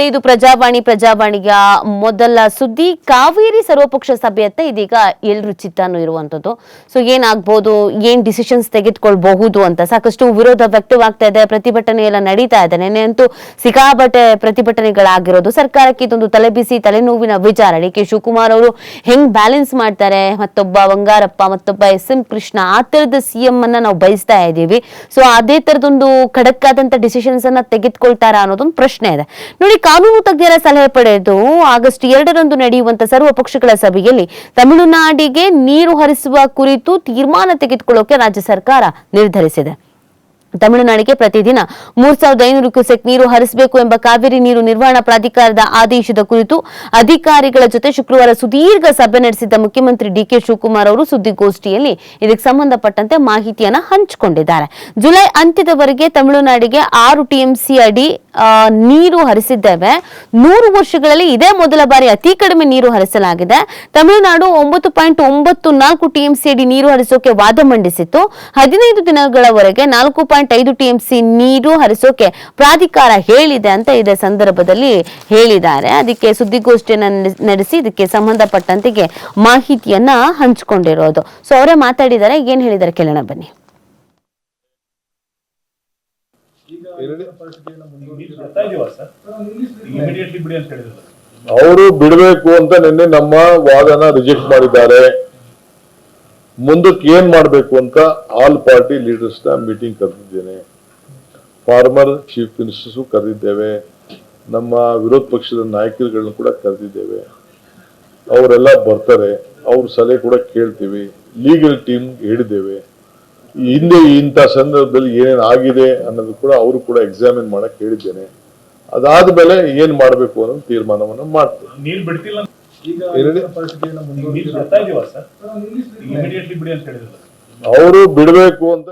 ಇದು ಪ್ರಜಾವಾಣಿಯ ಮೊದಲ ಸುದ್ದಿ. ಕಾವೇರಿ ಸರ್ವಪಕ್ಷ ಸಭೆ ಅಂತ ಇದೀಗ ಎಲ್ಲರೂ ಚಿತ್ತಾನು ಇರುವಂತದ್ದು. ಸೊ ಏನಾಗಬಹುದು, ಏನ್ ಡಿಸಿಷನ್ಸ್ ತೆಗೆದುಕೊಳ್ಳಬಹುದು ಅಂತ ಸಾಕಷ್ಟು ವಿರೋಧ ವ್ಯಕ್ತವಾಗ್ತಾ ಇದೆ. ಪ್ರತಿಭಟನೆ ಎಲ್ಲ ನಡೀತಾ ಇದೆ. ನೆನ್ನೆ ಅಂತೂ ಸಿಕ್ಕಾಪಟ್ಟೆ ಪ್ರತಿಭಟನೆಗಳಾಗಿರೋದು. ಸರ್ಕಾರಕ್ಕೆ ಇದೊಂದು ತಲೆಬಿಸಿ ತಲೆನೋವಿನ ವಿಚಾರ. ಡಿ.ಕೆ. ಶಿವಕುಮಾರ್ ಅವರು ಹೆಂಗ್ ಬ್ಯಾಲೆನ್ಸ್ ಮಾಡ್ತಾರೆ, ಮತ್ತೊಬ್ಬ ಬಂಗಾರಪ್ಪ, ಮತ್ತೊಬ್ಬ ಎಸ್.ಎಂ. ಕೃಷ್ಣ, ಆ ತರದ ಸಿಎಂ ಅನ್ನ ನಾವು ಬಯಸ್ತಾ ಇದ್ದೀವಿ. ಸೊ ಅದೇ ತರದೊಂದು ಖಡಕ್ ಆದಂತ ಡಿಸಿಷನ್ಸ್ ಅನ್ನ ತೆಗೆದುಕೊಳ್ತಾರಾ ಅನ್ನೋದೊಂದು ಪ್ರಶ್ನೆ ಇದೆ. ನೋಡಿ, ಕಾನೂನು ತಜ್ಞರ ಸಲಹೆ ಪಡೆದು ಆಗಸ್ಟ್ 2ರಂದು ನಡೆಯುವಂತ ಸರ್ವ ಪಕ್ಷಗಳ ಸಭೆಯಲ್ಲಿ ತಮಿಳುನಾಡಿಗೆ ನೀರು ಹರಿಸುವ ಕುರಿತು ತೀರ್ಮಾನ ತೆಗೆದುಕೊಳ್ಳೋಕೆ ರಾಜ್ಯ ಸರ್ಕಾರ ನಿರ್ಧರಿಸಿದೆ. ತಮಿಳುನಾಡಿಗೆ ಪ್ರತಿದಿನ 3500 ಕ್ಯೂಸೆಕ್ ನೀರು ಹರಿಸಬೇಕು ಎಂಬ ಕಾವೇರಿ ನೀರು ನಿರ್ವಹಣಾ ಪ್ರಾಧಿಕಾರದ ಆದೇಶದ ಕುರಿತು ಅಧಿಕಾರಿಗಳ ಜೊತೆ ಶುಕ್ರವಾರ ಸುದೀರ್ಘ ಸಭೆ ನಡೆಸಿದ್ದ ಮುಖ್ಯಮಂತ್ರಿ ಡಿ.ಕೆ. ಶಿವಕುಮಾರ್ ಅವರು ಸುದ್ದಿಗೋಷ್ಠಿಯಲ್ಲಿ ಇದಕ್ಕೆ ಸಂಬಂಧಪಟ್ಟಂತೆ ಮಾಹಿತಿಯನ್ನು ಹಂಚಿಕೊಂಡಿದ್ದಾರೆ. ಜುಲೈ ಅಂತ್ಯದವರೆಗೆ ತಮಿಳುನಾಡಿಗೆ 6 ಟಿಎಂಸಿ ಅಡಿ ನೀರು ಹರಿಸಿದ್ದೇವೆ. 100 ವರ್ಷಗಳಲ್ಲಿ ಇದೇ ಮೊದಲ ಬಾರಿ ಅತಿ ಕಡಿಮೆ ನೀರು ಹರಿಸಲಾಗಿದೆ. ತಮಿಳುನಾಡು 9.94 ಟಿಎಂಸಿ ಅಡಿ ನೀರು ಹರಿಸೋಕೆ ವಾದ ಮಂಡಿಸಿತ್ತು. 15 ದಿನಗಳವರೆಗೆ 4.5 ಟಿಎಂಸಿ ನೀರು ಹರಿಸೋಕೆ ಪ್ರಾಧಿಕಾರ ಹೇಳಿದೆ ಅಂತ ಇದೇ ಸಂದರ್ಭದಲ್ಲಿ ಹೇಳಿದ್ದಾರೆ. ಅದಕ್ಕೆ ಸುದ್ದಿಗೋಷ್ಠಿಯನ್ನು ನಡೆಸಿ ಇದಕ್ಕೆ ಸಂಬಂಧಪಟ್ಟಂತೆ ಮಾಹಿತಿಯನ್ನ ಹಂಚಿಕೊಂಡಿರೋದು. ಸೊ ಅವರೇ ಮಾತಾಡಿದ್ದಾರೆ, ಏನ್ ಹೇಳಿದ್ದಾರೆ ಕೇಳೋಣ ಬನ್ನಿ. ಅವರು ಬಿಡಬೇಕು ಅಂತ ನಿನ್ನೆ ನಮ್ಮ ವಾದನ ರಿಜೆಕ್ಟ್ ಮಾಡಿದ್ದಾರೆ. ಮುಂದಕ್ಕೆ ಏನ್ ಮಾಡಬೇಕು ಅಂತ ಆಲ್ ಪಾರ್ಟಿ ಲೀಡರ್ಸ್ ನ ಮೀಟಿಂಗ್ ಕರೆದಿದ್ದೇನೆ. ಫಾರ್ಮರ್ ಚೀಫ್ ಮಿನಿಸ್ಟರ್ಸ್ ಕರೆದಿದ್ದೇವೆ. ನಮ್ಮ ವಿರೋಧ ಪಕ್ಷದ ನಾಯಕರುಗಳನ್ನ ಕೂಡ ಕರೆದಿದ್ದೇವೆ. ಅವರೆಲ್ಲ ಬರ್ತಾರೆ. ಅವ್ರ ಸಲಹೆ ಕೂಡ ಕೇಳ್ತೀವಿ. ಲೀಗಲ್ ಟೀಮ್ ಹೇಳಿದ್ದೇವೆ. ಹಿಂದೆ ಇಂಥ ಸಂದರ್ಭದಲ್ಲಿ ಏನೇನು ಆಗಿದೆ ಅನ್ನೋದು ಕೂಡ ಅವರು ಕೂಡ ಎಕ್ಸಾಮಿನ್ ಮಾಡಕ್ ಹೇಳಿದ್ದೇನೆ. ಅದಾದ್ಮೇಲೆ ಏನ್ ಮಾಡ್ಬೇಕು ಅನ್ನೋ ತೀರ್ಮಾನವನ್ನ ಮಾಡ್ತೇವೆ. ಅವರು ಬಿಡಬೇಕು ಅಂತ